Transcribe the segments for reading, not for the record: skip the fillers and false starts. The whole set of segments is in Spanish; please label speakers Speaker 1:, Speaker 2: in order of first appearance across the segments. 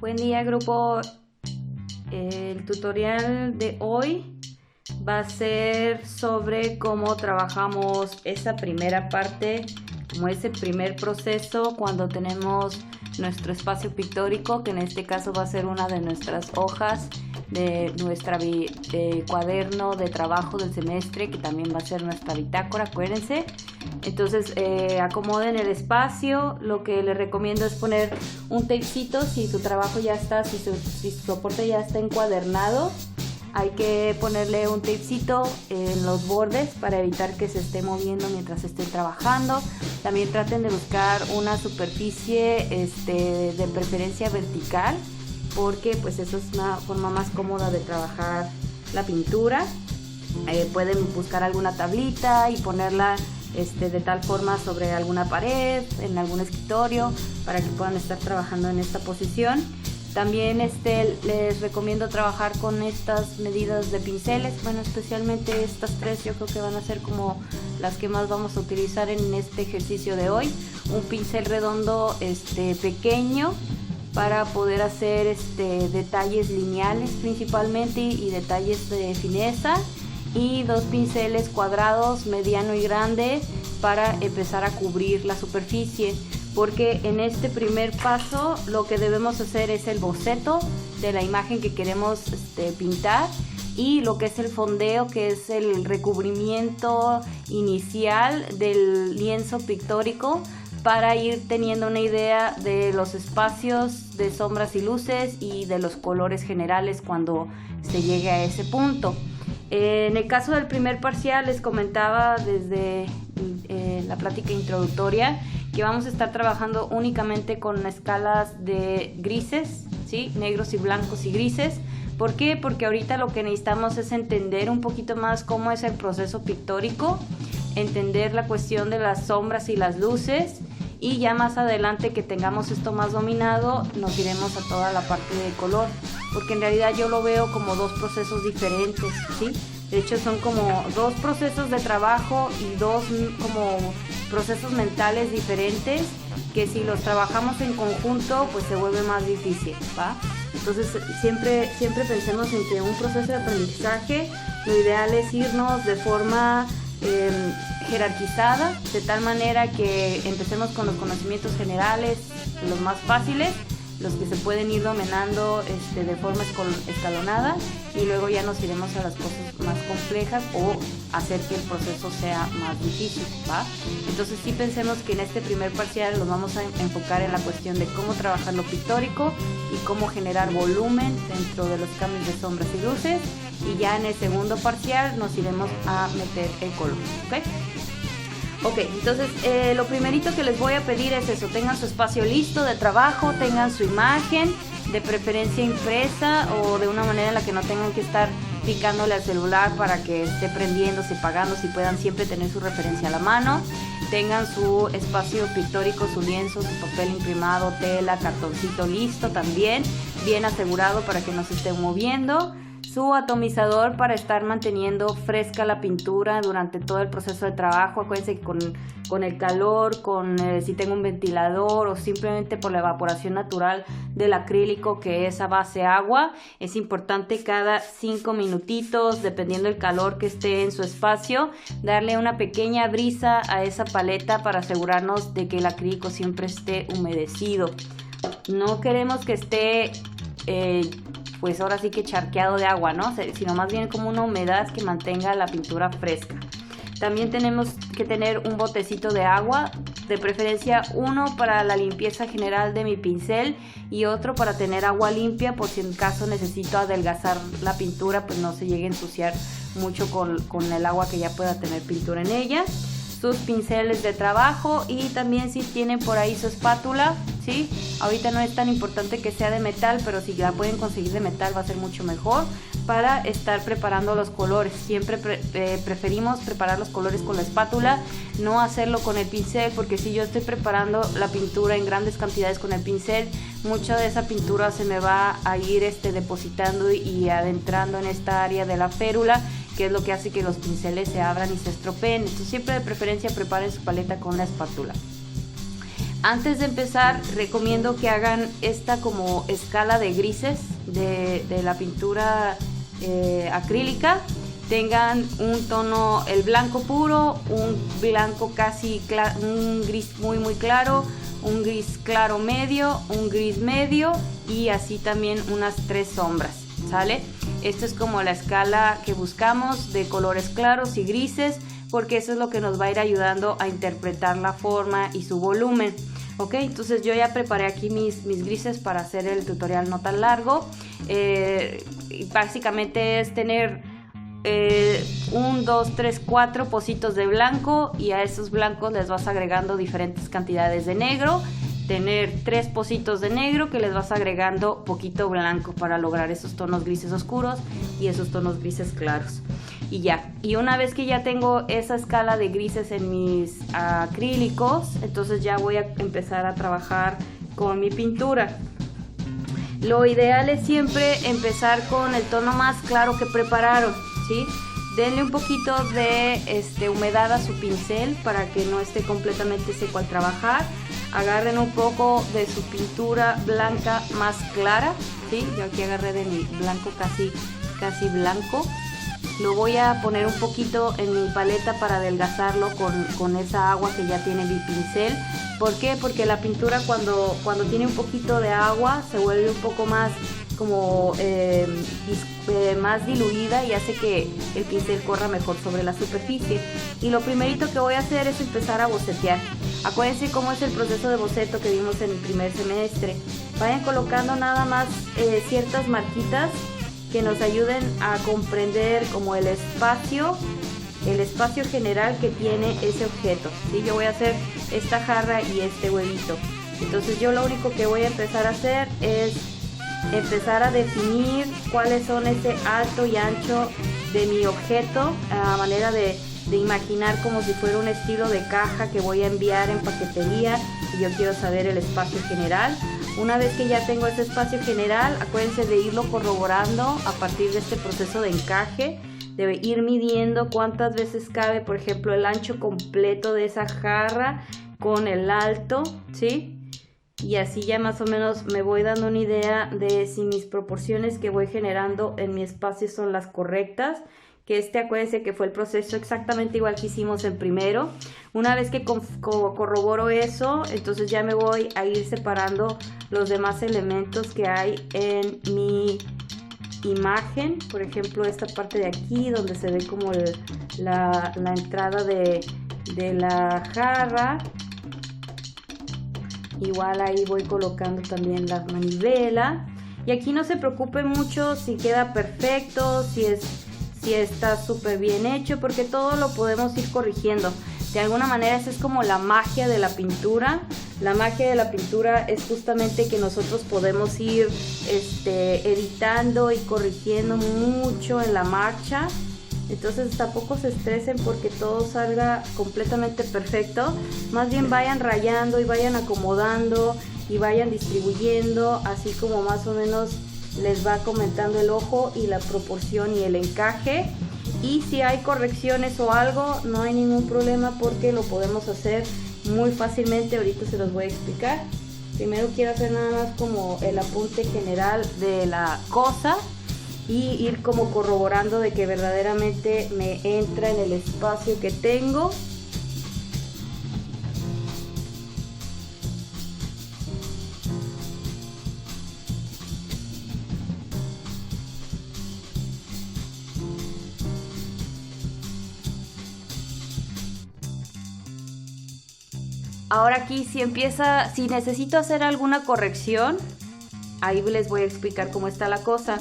Speaker 1: Buen día, grupo. El tutorial de hoy va a ser sobre cómo trabajamos esa primera parte, como ese primer proceso cuando tenemos nuestro espacio pictórico, que en este caso va a ser una de nuestras hojas de nuestra cuaderno de trabajo del semestre, que también va a ser nuestra bitácora, acuérdense. Entonces acomoden el espacio. Lo que les recomiendo es poner un tapecito si su trabajo ya está, si su soporte ya está encuadernado. Hay que ponerle un tapecito en los bordes para evitar que se esté moviendo mientras estén trabajando. También traten de buscar una superficie de preferencia vertical, porque pues eso es una forma más cómoda de trabajar la pintura. Pueden buscar alguna tablita y ponerla de tal forma sobre alguna pared, en algún escritorio, para que puedan estar trabajando en esta posición. También les recomiendo trabajar con estas medidas de pinceles. Bueno, especialmente estas tres yo creo que van a ser como las que más vamos a utilizar en este ejercicio de hoy. Un pincel redondo pequeño para poder hacer detalles lineales principalmente y detalles de fineza, y dos pinceles cuadrados, mediano y grande, para empezar a cubrir la superficie, porque en este primer paso lo que debemos hacer es el boceto de la imagen que queremos pintar, y lo que es el fondeo, que es el recubrimiento inicial del lienzo pictórico, para ir teniendo una idea de los espacios de sombras y luces y de los colores generales cuando se llegue a ese punto. En el caso del primer parcial les comentaba desde la plática introductoria que vamos a estar trabajando únicamente con escalas de grises, ¿sí? Negros y blancos y grises. ¿Por qué? Porque ahorita lo que necesitamos es entender un poquito más cómo es el proceso pictórico, entender la cuestión de las sombras y las luces, y ya más adelante que tengamos esto más dominado nos iremos a toda la parte de color, porque en realidad yo lo veo como dos procesos diferentes, ¿sí? De hecho son como dos procesos de trabajo y dos como procesos mentales diferentes, que si los trabajamos en conjunto pues se vuelve más difícil, ¿va? Entonces siempre pensemos en que un proceso de aprendizaje lo ideal es irnos de forma jerarquizada, de tal manera que empecemos con los conocimientos generales, los más fáciles, los que se pueden ir dominando de forma escalonada, y luego ya nos iremos a las cosas más complejas o hacer que el proceso sea más difícil, ¿va? Entonces sí pensemos que en este primer parcial nos vamos a enfocar en la cuestión de cómo trabajar lo pictórico y cómo generar volumen dentro de los cambios de sombras y luces, y ya en el segundo parcial nos iremos a meter el color, ¿ok? Ok, entonces lo primerito que les voy a pedir es eso: tengan su espacio listo de trabajo, tengan su imagen, de preferencia impresa o de una manera en la que no tengan que estar picándole al celular para que esté prendiéndose y pagándose, y puedan siempre tener su referencia a la mano. Tengan su espacio pictórico, su lienzo, su papel imprimado, tela, cartoncito listo también, bien asegurado para que no se esté moviendo. Su atomizador para estar manteniendo fresca la pintura durante todo el proceso de trabajo. Acuérdense que con el calor, si tengo un ventilador o simplemente por la evaporación natural del acrílico, que es a base agua, es importante cada 5 minutitos, dependiendo del calor que esté en su espacio, darle una pequeña brisa a esa paleta para asegurarnos de que el acrílico siempre esté humedecido. No queremos que esté pues ahora sí que charqueado de agua, ¿no? Sino más bien como una humedad que mantenga la pintura fresca. También tenemos que tener un botecito de agua, de preferencia uno para la limpieza general de mi pincel y otro para tener agua limpia, por si en caso necesito adelgazar la pintura, pues no se llegue a ensuciar mucho con el agua que ya pueda tener pintura en ella. Sus pinceles de trabajo, y también si tienen por ahí su espátula, ¿sí? Ahorita no es tan importante que sea de metal, pero si la pueden conseguir de metal va a ser mucho mejor para estar preparando los colores. Siempre preferimos preparar los colores con la espátula, no hacerlo con el pincel, porque si yo estoy preparando la pintura en grandes cantidades con el pincel, mucha de esa pintura se me va a ir depositando y adentrando en esta área de la férula, que es lo que hace que los pinceles se abran y se estropeen. Entonces siempre de preferencia preparen su paleta con la espátula. Antes de empezar, recomiendo que hagan esta como escala de grises de la pintura acrílica. Tengan un tono, el blanco puro, un blanco casi claro, un gris muy claro, un gris claro medio, un gris medio y así también unas 3 sombras, ¿sale? Esta es como la escala que buscamos de colores claros y grises, porque eso es lo que nos va a ir ayudando a interpretar la forma y su volumen. Ok, entonces yo ya preparé aquí mis grises para hacer el tutorial no tan largo. Básicamente es tener 1, 2, 3, 4 pocitos de blanco y a esos blancos les vas agregando diferentes cantidades de negro. Tener 3 pocitos de negro que les vas agregando poquito blanco para lograr esos tonos grises oscuros y esos tonos grises claros. Y ya, y una vez que ya tengo esa escala de grises en mis acrílicos, entonces ya voy a empezar a trabajar con mi pintura. Lo ideal es siempre empezar con el tono más claro que prepararon, ¿sí? Denle un poquito de humedad a su pincel para que no esté completamente seco al trabajar. Agarren un poco de su pintura blanca más clara, ¿sí? Yo aquí agarré de mi blanco casi blanco. Lo voy a poner un poquito en mi paleta para adelgazarlo con esa agua que ya tiene mi pincel. ¿Por qué? Porque la pintura cuando tiene un poquito de agua se vuelve un poco más como más diluida y hace que el pincel corra mejor sobre la superficie. Y lo primerito que voy a hacer es empezar a bocetear. Acuérdense cómo es el proceso de boceto que vimos en el primer semestre. Vayan colocando nada más ciertas marquitas que nos ayuden a comprender como el espacio general que tiene ese objeto, ¿sí? Yo voy a hacer esta jarra y este huevito. Entonces yo lo único que voy a empezar a hacer es empezar a definir cuáles son ese alto y ancho de mi objeto, a manera de imaginar como si fuera un estilo de caja que voy a enviar en paquetería y yo quiero saber el espacio general. Una vez que ya tengo ese espacio general, acuérdense de irlo corroborando a partir de este proceso de encaje, de ir midiendo cuántas veces cabe, por ejemplo, el ancho completo de esa jarra con el alto, ¿sí? Y así ya más o menos me voy dando una idea de si mis proporciones que voy generando en mi espacio son las correctas. Que acuérdense que fue el proceso exactamente igual que hicimos en primero. Una vez que corroboro eso, entonces ya me voy a ir separando los demás elementos que hay en mi imagen. Por ejemplo, esta parte de aquí donde se ve como la entrada de la jarra. Igual ahí voy colocando también la manivela. Y aquí no se preocupen mucho si queda perfecto, si está súper bien hecho, porque todo lo podemos ir corrigiendo. De alguna manera esa es como la magia de la pintura. La magia de la pintura es justamente que nosotros podemos ir editando y corrigiendo mucho en la marcha. Entonces tampoco se estresen porque todo salga completamente perfecto. Más bien vayan rayando y vayan acomodando y vayan distribuyendo, así como más o menos les va comentando el ojo y la proporción y el encaje. Y si hay correcciones o algo, no hay ningún problema porque lo podemos hacer muy fácilmente. Ahorita se los voy a explicar. Primero quiero hacer nada más como el apunte general de la cosa y ir como corroborando de que verdaderamente me entra en el espacio que tengo. Ahora aquí si necesito hacer alguna corrección, ahí les voy a explicar cómo está la cosa.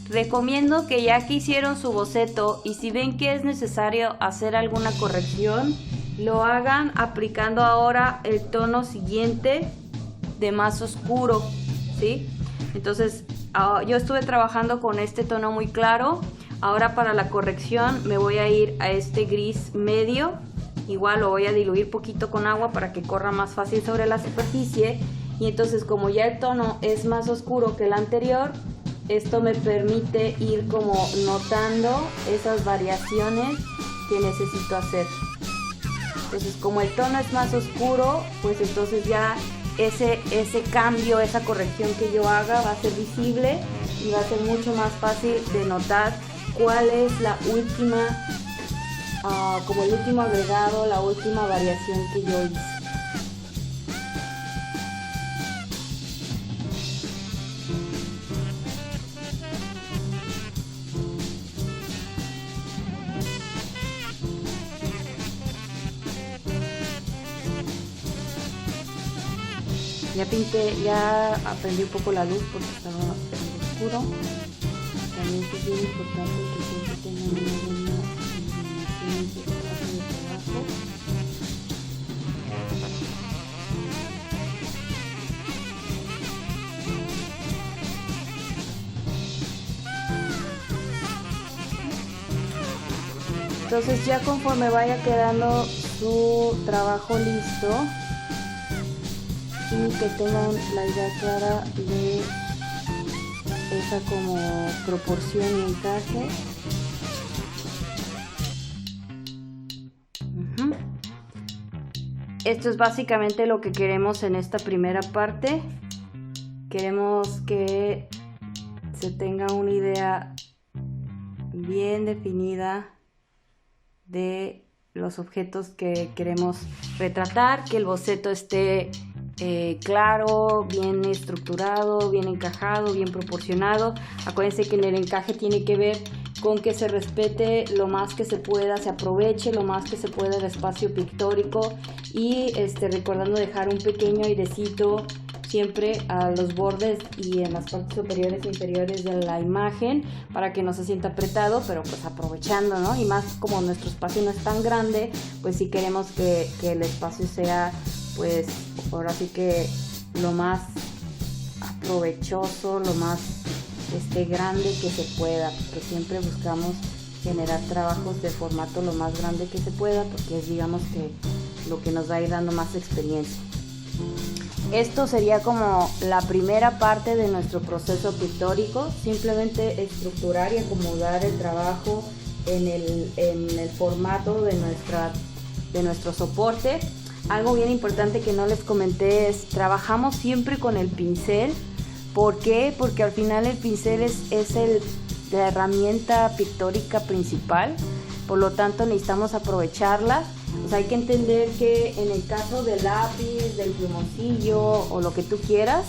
Speaker 1: Recomiendo que ya que hicieron su boceto y si ven que es necesario hacer alguna corrección, lo hagan aplicando ahora el tono siguiente de más oscuro, ¿sí? Entonces yo estuve trabajando con este tono muy claro. Ahora para la corrección me voy a ir a este gris medio. Igual lo voy a diluir poquito con agua para que corra más fácil sobre la superficie. Y entonces como ya el tono es más oscuro que el anterior, esto me permite ir como notando esas variaciones que necesito hacer. Entonces, como el tono es más oscuro, pues entonces ya ese cambio, esa corrección que yo haga va a ser visible y va a ser mucho más fácil de notar cuál es la última, como el último agregado, la última variación que yo hice. Ya pinté, ya aprendí un poco la luz porque estaba oscuro. También es bien importante que siempre tengan una buena iluminación en su espacio de trabajo. Entonces ya conforme vaya quedando su trabajo listo, y que tengan la idea clara de esa como proporción y encaje. Esto es básicamente lo que queremos en esta primera parte. Queremos que se tenga una idea bien definida de los objetos que queremos retratar, que el boceto esté claro, bien estructurado, bien encajado, bien proporcionado. Acuérdense que en el encaje tiene que ver con que se respete lo más que se pueda, se aproveche lo más que se pueda el espacio pictórico y recordando dejar un pequeño airecito siempre a los bordes y en las partes superiores e inferiores de la imagen para que no se sienta apretado, pero pues aprovechando, ¿no? Y más como nuestro espacio no es tan grande, pues sí queremos que el espacio sea, pues ahora sí que lo más provechoso, lo más grande que se pueda, porque siempre buscamos generar trabajos de formato lo más grande que se pueda, porque es, digamos, que lo que nos va a ir dando más experiencia. Esto sería como la primera parte de nuestro proceso pictórico, simplemente estructurar y acomodar el trabajo en el formato de nuestro soporte. Algo bien importante que no les comenté es, trabajamos siempre con el pincel. ¿Por qué? Porque al final el pincel es la herramienta pictórica principal, por lo tanto necesitamos aprovecharla. O sea, hay que entender que en el caso del lápiz, del plumoncillo o lo que tú quieras,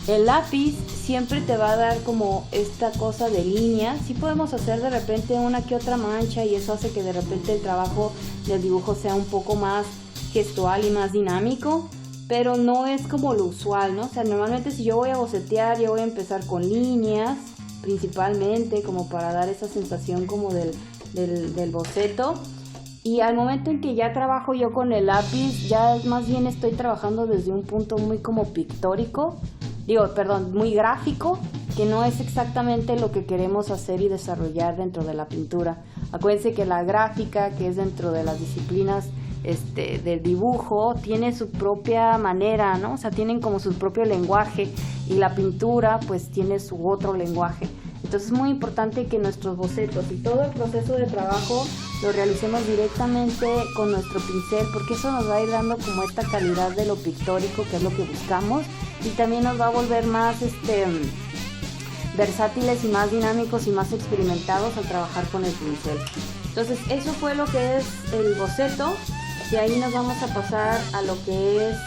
Speaker 1: el lápiz siempre te va a dar como esta cosa de línea. Sí podemos hacer de repente una que otra mancha y eso hace que de repente el trabajo del dibujo sea un poco más gestual y más dinámico, pero no es como lo usual, ¿no? O sea, normalmente si yo voy a bocetear, yo voy a empezar con líneas principalmente, como para dar esa sensación como del boceto. Y al momento en que ya trabajo yo con el lápiz, ya más bien estoy trabajando desde un punto muy como pictórico, muy gráfico, que no es exactamente lo que queremos hacer y desarrollar dentro de la pintura. Acuérdense que la gráfica, que es dentro de las disciplinas del dibujo, tiene su propia manera, ¿no? O sea, tienen como su propio lenguaje, y la pintura pues tiene su otro lenguaje. Entonces es muy importante que nuestros bocetos y todo el proceso de trabajo lo realicemos directamente con nuestro pincel, porque eso nos va a ir dando como esta calidad de lo pictórico, que es lo que buscamos, y también nos va a volver más versátiles y más dinámicos y más experimentados al trabajar con el pincel. Entonces eso fue lo que es el boceto. De ahí nos vamos a pasar a lo que es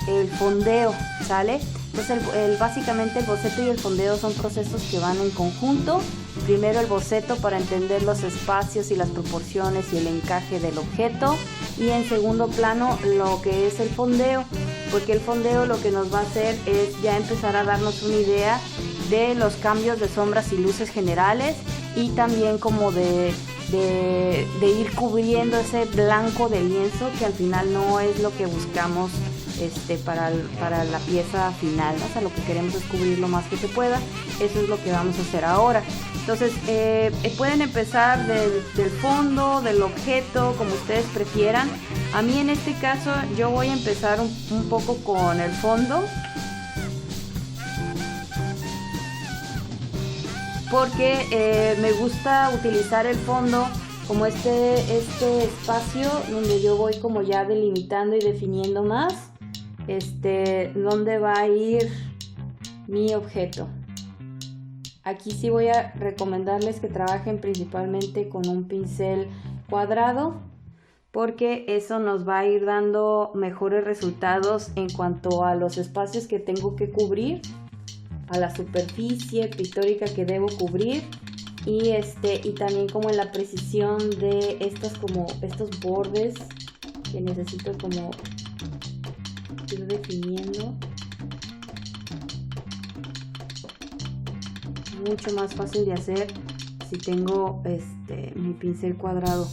Speaker 1: el fondeo, ¿sale? Entonces básicamente el boceto y el fondeo son procesos que van en conjunto. Primero el boceto para entender los espacios y las proporciones y el encaje del objeto, y en segundo plano lo que es el fondeo, porque el fondeo lo que nos va a hacer es ya empezar a darnos una idea de los cambios de sombras y luces generales, y también como de ir cubriendo ese blanco de lienzo, que al final no es lo que buscamos para la pieza final, ¿no? O sea, lo que queremos es cubrir lo más que se pueda. Eso es lo que vamos a hacer ahora. Entonces pueden empezar del fondo, del objeto, como ustedes prefieran. A mí en este caso yo voy a empezar un poco con el fondo, porque me gusta utilizar el fondo como este espacio donde yo voy como ya delimitando y definiendo más dónde va a ir mi objeto. Aquí sí voy a recomendarles que trabajen principalmente con un pincel cuadrado, porque eso nos va a ir dando mejores resultados en cuanto a los espacios que tengo que cubrir, a la superficie pictórica que debo cubrir y también como en la precisión de estos bordes que necesito como ir definiendo. Mucho más fácil de hacer si tengo mi pincel cuadrado.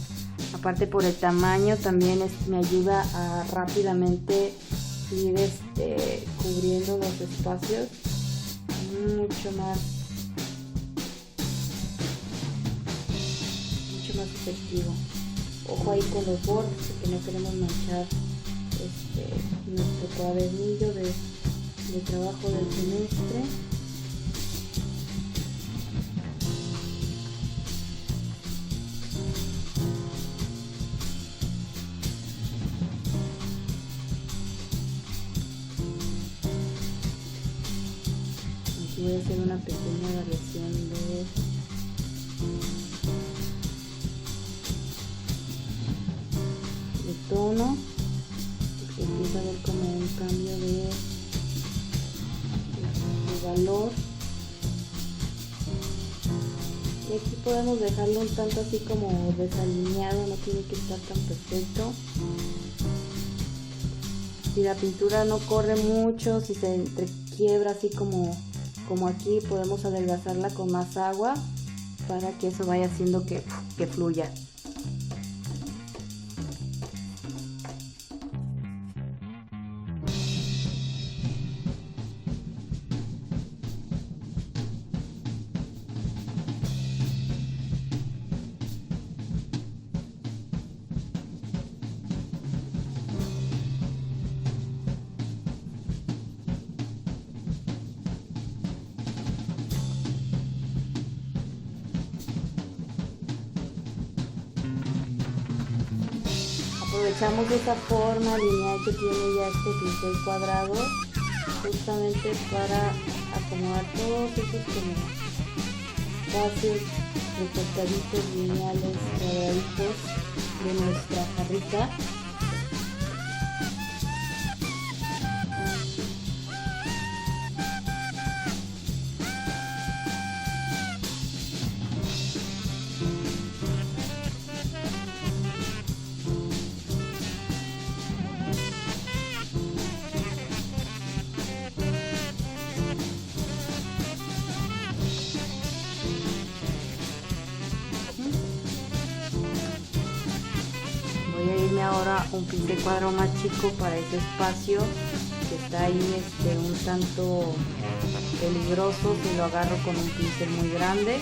Speaker 1: Aparte, por el tamaño también me ayuda a rápidamente ir cubriendo los espacios mucho más efectivo. Ojo ahí con los bordes, porque no queremos manchar nuestro cuadernillo de trabajo del semestre. Voy a hacer una pequeña variación de tono, porque empieza a ver como un cambio de valor. Y aquí podemos dejarlo un tanto así como desalineado, no tiene que estar tan perfecto. Si la pintura no corre mucho, si se entrequiebra así como aquí, podemos adelgazarla con más agua para que eso vaya haciendo que fluya. Aprovechamos esa forma lineal que tiene ya este pincel cuadrado justamente para acomodar todos esos como espacios recortaditos, lineales, cuadraditos de nuestra jarrita. Voy a irme ahora un pincel cuadrado más chico para ese espacio que está ahí un tanto peligroso si lo agarro con un pincel muy grande.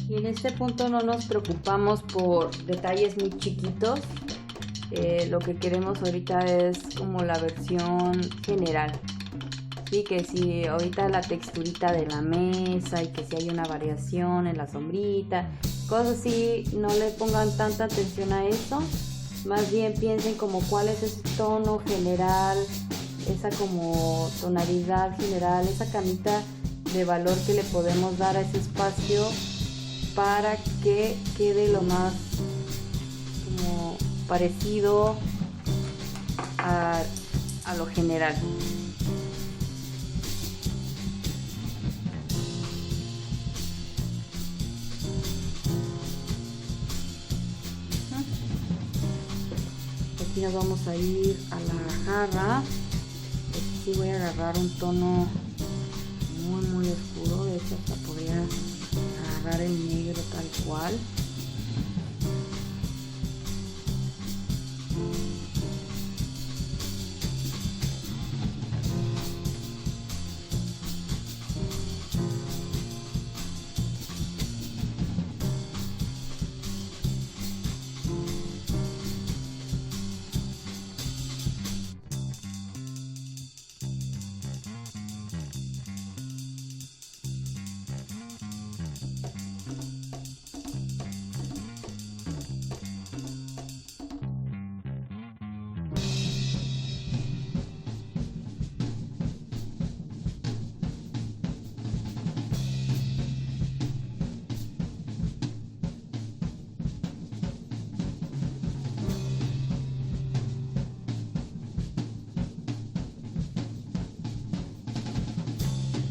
Speaker 1: Y en este punto no nos preocupamos por detalles muy chiquitos. Lo que queremos ahorita es como la versión general. Sí, que si ahorita la texturita de la mesa y que si hay una variación en la sombrita, cosas así, no le pongan tanta atención a eso. Más bien piensen como cuál es ese tono general, esa como tonalidad general, esa camita de valor que le podemos dar a ese espacio para que quede lo más como parecido a lo general. aquí nos vamos a ir a la jarra. Aquí sí voy a agarrar un tono muy oscuro, de hecho hasta podría agarrar el negro tal cual.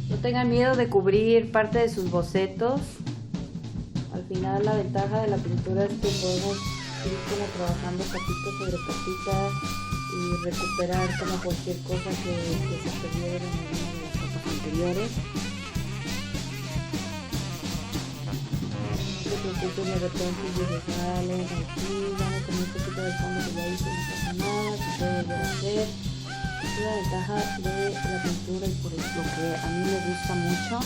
Speaker 1: No tengan miedo de cubrir parte de sus bocetos. Al final la ventaja de la pintura es que podemos ir como trabajando capita sobre capita y recuperar como cualquier cosa que se perdiera en alguna de las capas anteriores. No se preocupen, de repente si se salen aquí, vamos con un poquito de fondo que ya hice, no pasa nada, se puede volver a hacer. Es la ventaja de la pintura y por eso lo que a mí me gusta mucho,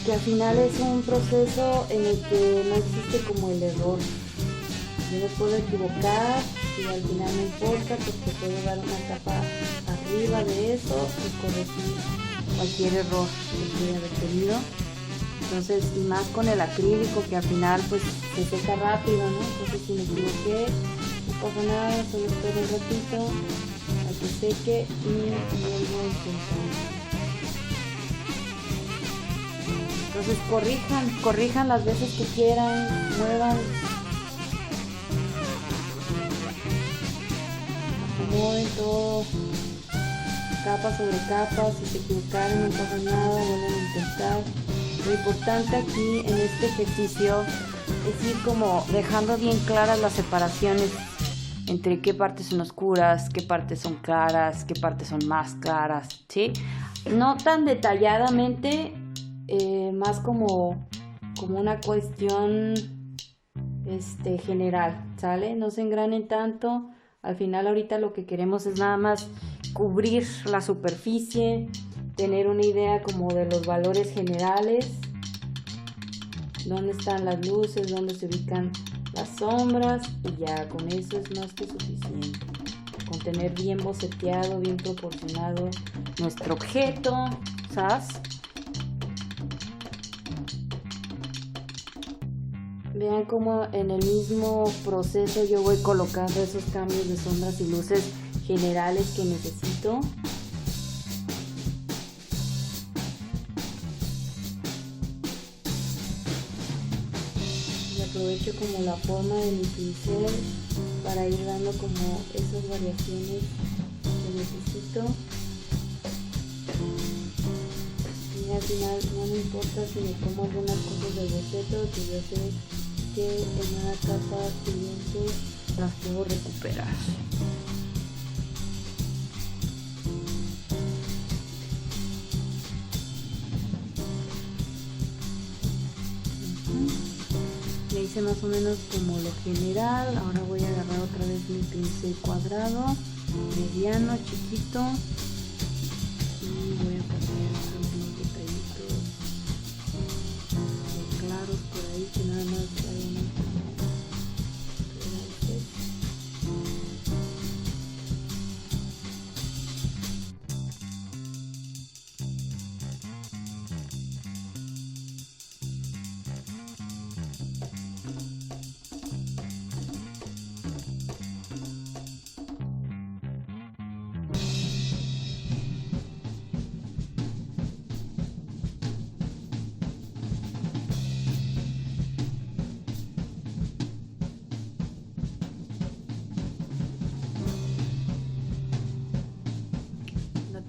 Speaker 1: que al final es un proceso en el que no existe como el error. Yo me puedo equivocar y al final no importa porque puedo dar una capa arriba de eso y corregir cualquier error que pudiera haber tenido. Entonces, y más con el acrílico que al final pues se seca rápido, ¿no? Entonces si me equivoqué, no pasa nada, solo espero un ratito a que seque y vuelvo a intentar. Entonces corrijan las veces que quieran, muevan, acomoden todo, capa sobre capa. Si se equivocaron no pasa nada, vuelven a intentar. Lo importante aquí en este ejercicio es ir como dejando bien claras las separaciones entre qué partes son oscuras, qué partes son claras, qué partes son más claras, ¿sí? No tan detalladamente, más como una cuestión general, ¿sale? No se engranen tanto. Al final ahorita lo que queremos es nada más cubrir la superficie, tener una idea como de los valores generales, dónde están las luces, dónde se ubican las sombras, y ya con eso es más que suficiente. Con tener bien boceteado, bien proporcionado nuestro objeto, ¿sabes? Vean cómo en el mismo proceso yo voy colocando esos cambios de sombras y luces generales que necesito. Y aprovecho como la forma de mi pincel para ir dando como esas variaciones que necesito. Y al final no me importa si me tomo algunas cosas del boceto, que yo sé que en una capa siguiente las puedo recuperar. Le hice más o menos como lo general. Ahora voy a agarrar otra vez mi pincel cuadrado, mediano, chiquito, y voy a poner algunos detallitos claros por ahí que nada más vayan a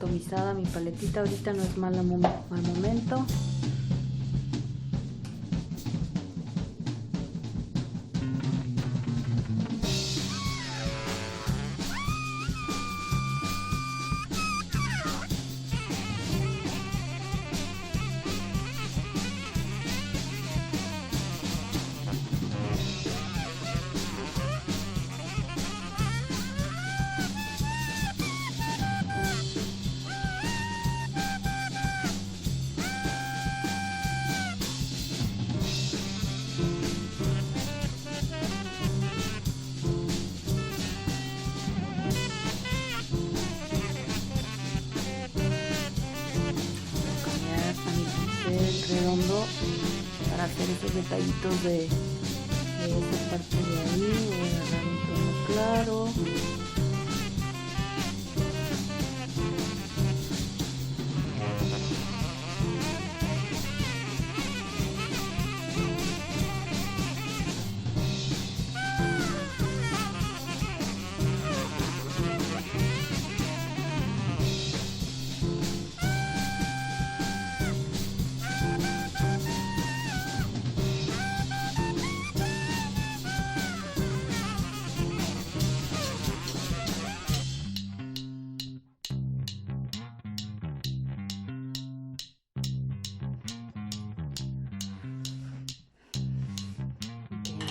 Speaker 1: atomizada mi paletita, ahorita no es mal momento. redondo para hacer esos detallitos de esa parte de ahí. Voy a agarrar un tono claro.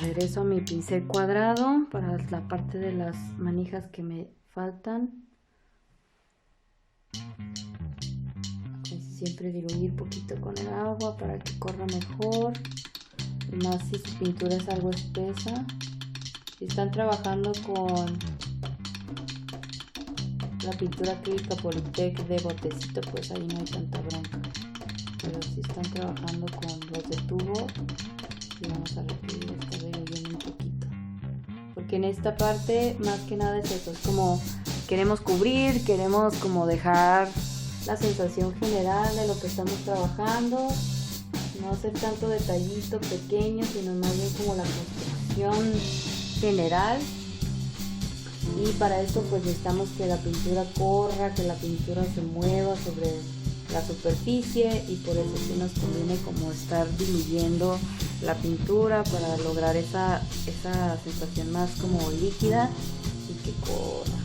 Speaker 1: Regreso a mi pincel cuadrado para la parte de las manijas que me faltan. Siempre diluir poquito con el agua para que corra mejor, y más si su pintura es algo espesa. Si están trabajando con la pintura acrílica Polytech de botecito, pues ahí no hay tanta bronca, pero si están trabajando con los de tubo, y vamos a requerir estar diluyendo un poquito, porque en esta parte más que nada es eso, es como queremos cubrir, queremos como dejar la sensación general de lo que estamos trabajando, no hacer tanto detallito pequeño, sino más bien como la construcción general. Y para esto pues necesitamos que la pintura corra, que la pintura se mueva sobre la superficie, y por eso sí nos conviene como estar diluyendo la pintura para lograr esa sensación más como líquida y que corra.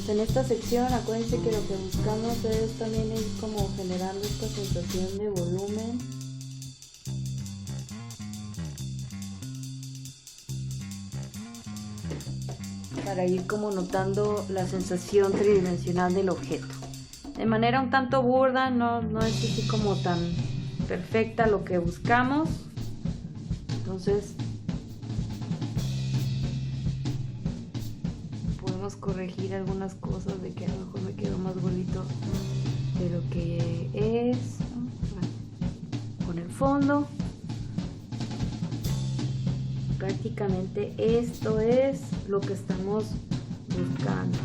Speaker 1: En esta sección acuérdense que lo que buscamos es también ir como generando esta sensación de volumen. Para ir como notando la sensación tridimensional del objeto. De manera un tanto burda, no es así como tan perfecta lo que buscamos. Entonces corregir algunas cosas de que a lo mejor me quedó más gordito de lo que es, ¿no? Bueno, con el fondo prácticamente esto es lo que estamos buscando.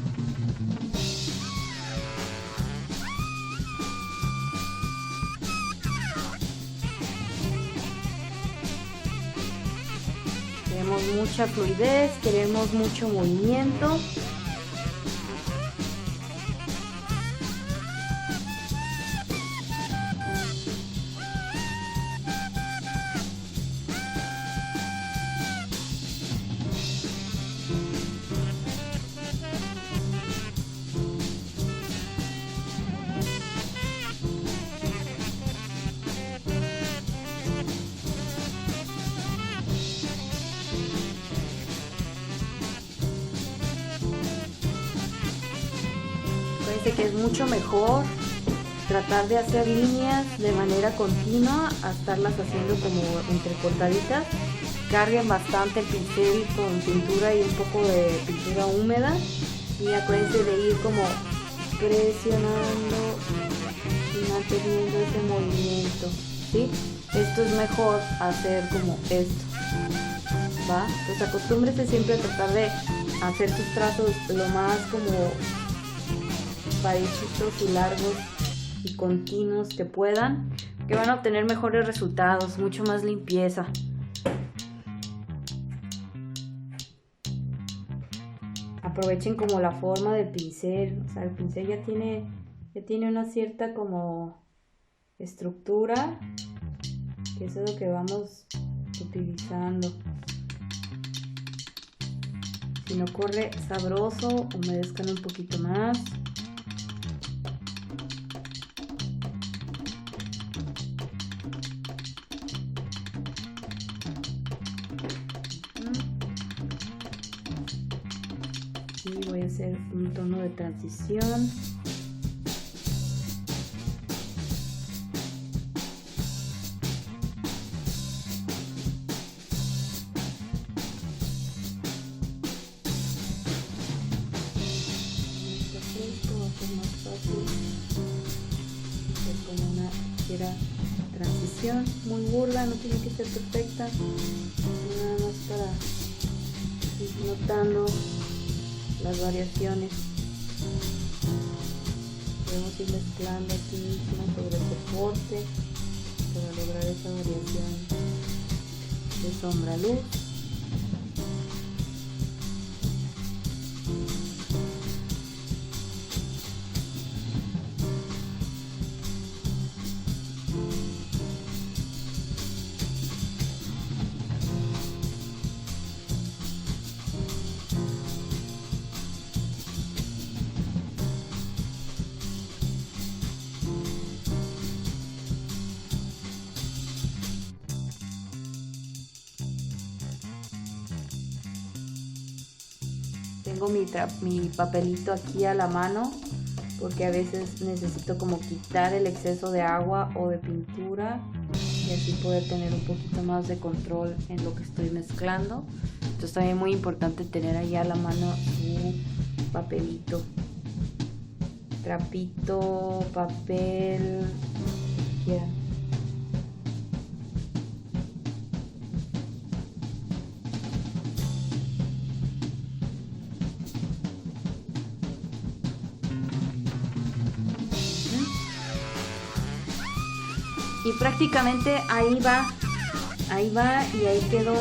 Speaker 1: Queremos mucha fluidez, queremos mucho movimiento. Que es mucho mejor tratar de hacer líneas de manera continua a estarlas haciendo como entrecortaditas. Carguen bastante el pincel con pintura y un poco de pintura húmeda, y acuérdense de ir como presionando y manteniendo ese movimiento, ¿sí? Esto es mejor hacer como esto, ¿va? Pues acostúmbrese siempre a tratar de hacer tus trazos lo más como parejitos y largos y continuos que puedan, que van a obtener mejores resultados, mucho más limpieza. Aprovechen como la forma del pincel, o sea, el pincel ya tiene una cierta como estructura, que eso es lo que vamos utilizando. Si no corre sabroso, humedezcan un poquito más. voy a hacer un tono de transición. Va a ser más fácil hacer como una ligera transición, muy burda, no tiene que ser perfecta, nada más para ir notando las variaciones. Podemos ir mezclando aquí mismo sobre el soporte para lograr esa variación de sombra-luz. Tengo mi papelito aquí a la mano porque a veces necesito como quitar el exceso de agua o de pintura y así poder tener un poquito más de control en lo que estoy mezclando. Entonces también es muy importante tener ahí a la mano su papelito, trapito, papel, ya. Y prácticamente ahí va y ahí quedó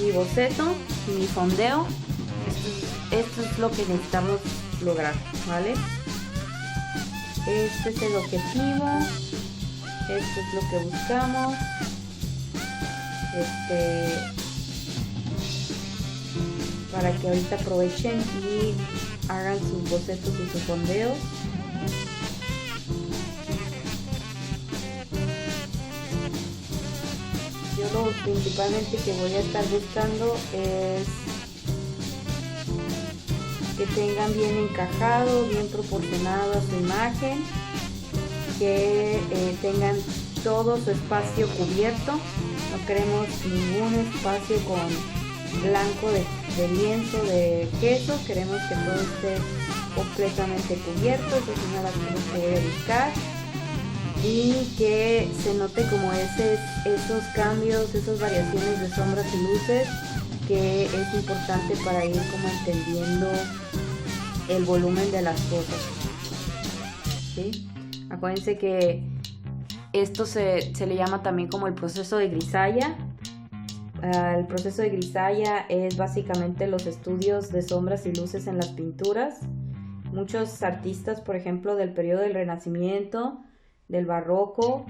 Speaker 1: mi boceto y mi fondeo. Esto es lo que necesitamos lograr, ¿vale? Este es el objetivo, esto es lo que buscamos. Para que ahorita aprovechen y hagan sus bocetos y sus fondeos. Yo lo principalmente que voy a estar buscando es que tengan bien encajado, bien proporcionado a su imagen, que tengan todo su espacio cubierto. No queremos ningún espacio con blanco de lienzo, de queso. Queremos que todo esté completamente cubierto. Esa es una de las cosas que voy a buscar. Y que se note como esos cambios, esas variaciones de sombras y luces, que es importante para ir como entendiendo el volumen de las cosas, ¿sí? Acuérdense que esto se le llama también como el proceso de grisalla. El proceso de grisalla es básicamente los estudios de sombras y luces en las pinturas. Muchos artistas, por ejemplo, del periodo del Renacimiento, del Barroco,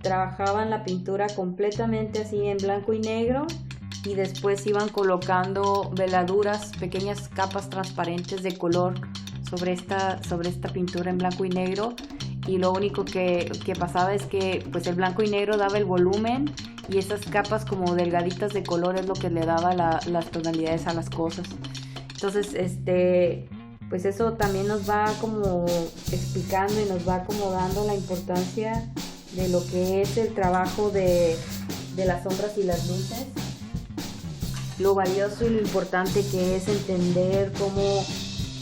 Speaker 1: trabajaban la pintura completamente así en blanco y negro y después iban colocando veladuras, pequeñas capas transparentes de color sobre esta pintura en blanco y negro, y lo único que pasaba es que pues el blanco y negro daba el volumen y esas capas como delgaditas de color es lo que le daba las tonalidades a las cosas. Entonces pues eso también nos va como explicando y nos va como dando la importancia de lo que es el trabajo de las sombras y las luces, lo valioso y lo importante que es entender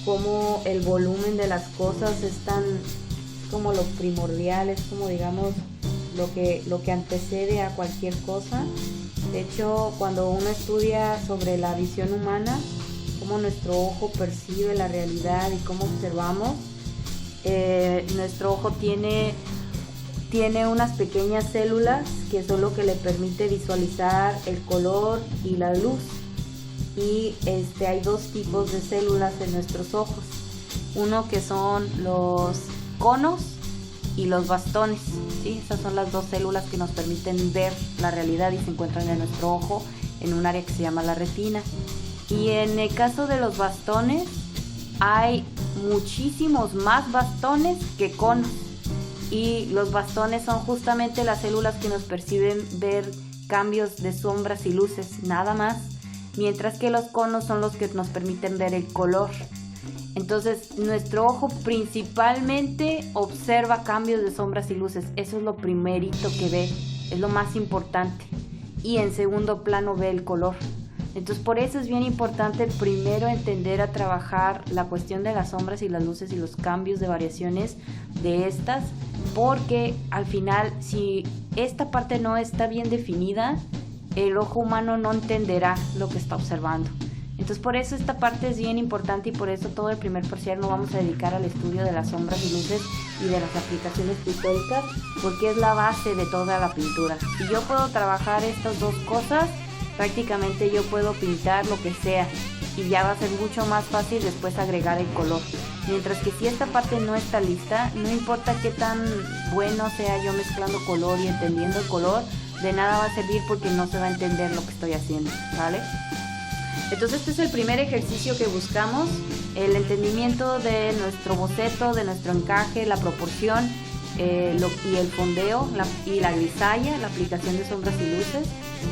Speaker 1: cómo el volumen de las cosas es como lo primordial, es como digamos lo que antecede a cualquier cosa. De hecho, cuando uno estudia sobre la visión humana, cómo nuestro ojo percibe la realidad y cómo observamos, nuestro ojo tiene unas pequeñas células que son lo que le permite visualizar el color y la luz. Y hay dos tipos de células en nuestros ojos, uno que son los conos y los bastones, ¿sí? Esas son las dos células que nos permiten ver la realidad y se encuentran en nuestro ojo en un área que se llama la retina. Y en el caso de los bastones, hay muchísimos más bastones que conos. Y los bastones son justamente las células que nos perciben ver cambios de sombras y luces, nada más. mientras que los conos son los que nos permiten ver el color. Entonces nuestro ojo principalmente observa cambios de sombras y luces, eso es lo primerito que ve, es lo más importante, y en segundo plano ve el color. Entonces por eso es bien importante primero entender a trabajar la cuestión de las sombras y las luces y los cambios de variaciones de estas, porque al final si esta parte no está bien definida, el ojo humano no entenderá lo que está observando. Entonces por eso esta parte es bien importante y por eso todo el primer parcial lo vamos a dedicar al estudio de las sombras y luces y de las aplicaciones pictóricas, porque es la base de toda la pintura. Si yo puedo trabajar estas dos cosas, prácticamente yo puedo pintar lo que sea y ya va a ser mucho más fácil después agregar el color. Mientras que si esta parte no está lista, no importa qué tan bueno sea yo mezclando color y entendiendo el color, de nada va a servir porque no se va a entender lo que estoy haciendo, ¿vale? Entonces este es el primer ejercicio que buscamos, el entendimiento de nuestro boceto, de nuestro encaje, la proporción y el fondeo y la grisalla, la aplicación de sombras y luces.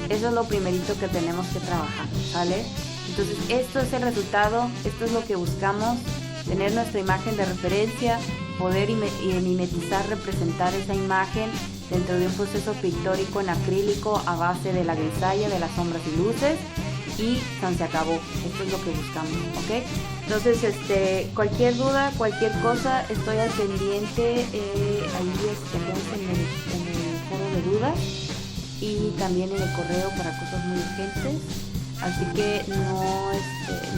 Speaker 1: Eso es lo primerito que tenemos que trabajar, ¿vale? Entonces esto es el resultado, esto es lo que buscamos, tener nuestra imagen de referencia, poder mimetizar, representar esa imagen dentro de un proceso pictórico en acrílico a base de la grisalla, de las sombras y luces, y se acabó. Esto es lo que buscamos, ¿ok? Entonces cualquier duda, cualquier cosa, estoy al pendiente ahí en el foro de dudas y también en el correo para cosas muy urgentes, así que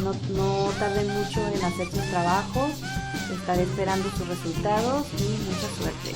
Speaker 1: no tarden mucho en hacer sus trabajos, estaré esperando sus resultados y mucha suerte.